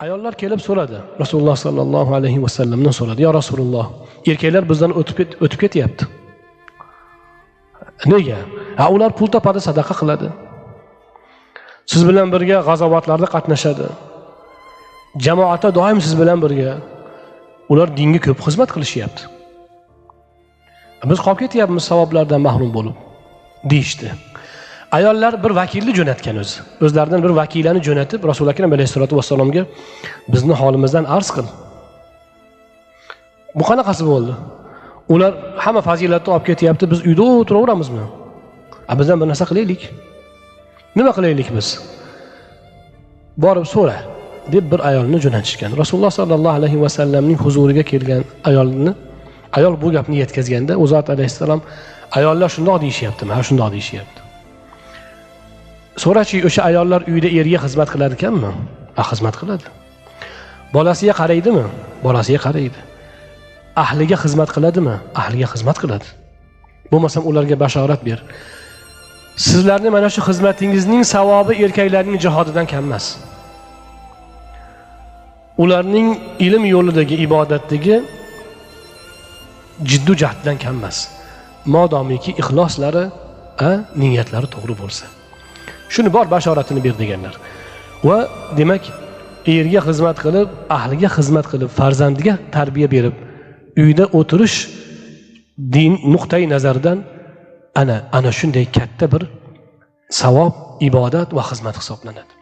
Ayollar kelib so'radi. Rasululloh sallallohu alayhi vasallamdan so'radi. Ya Rasululloh, erkaklar bizdan o'tib ketyapti. Nega? Ular pul topadi, sadaqa qiladi. Siz bilan birga g'azovatlarda qatnashadi. Jamoatda doim siz bilan birga. Ular dinga ko'p xizmat qilishyapti. Biz qolib ketyapmiz savoblardan mahrum bo'lib, deyishdi. Ayollar bir vakilni jo'natgan o'zlaridan bir vakilani jo'natib Rasul akram alayhisolatu vassalomga bizni holimizdan arz qil. Bu qanaqasi bo'ldi? Ular hamma fazilatni olib ketyapti, biz uyda o'tiraveramizmi? Bizdan bir narsa qilaylik. Nima qilaylik biz? Borib so'ra deb bir ayolni jo'natishgan. Rasululloh sallallohu alayhi vasallamning huzuriga kelgan ayol bu gapni yetkazganda, u zot alayhissalom ayollar shundoq deyishyaptimi? Ha, shundoq deyishyapti. So'rachi, o'sha ayollar uyda eriga xizmat qilar ekanmi? Xizmat qiladi. Bolasiga qaraydimi? Bolasiga qaraydi. Ahliga xizmat qiladimi? Ahliga xizmat qiladi. Bo'lmasam ularga bashorat ber. Sizlarning mana shu xizmatingizning savobi erkaklarning jihodidan kam emas. Ularning ilm yo'lidagi ibodatdagi jiddiy jahddan kam emas. Modomiki ixloslari, niyatlari to'g'ri bo'lsa. Shuni bor bashoratini ber deganlar. Va demak, erga xizmat qilib, ahliga xizmat qilib, farzandiga tarbiya berib, uyda o'tirish din nuqtai nazaridan ana shunday katta bir savob, ibodat va xizmat hisoblanadi.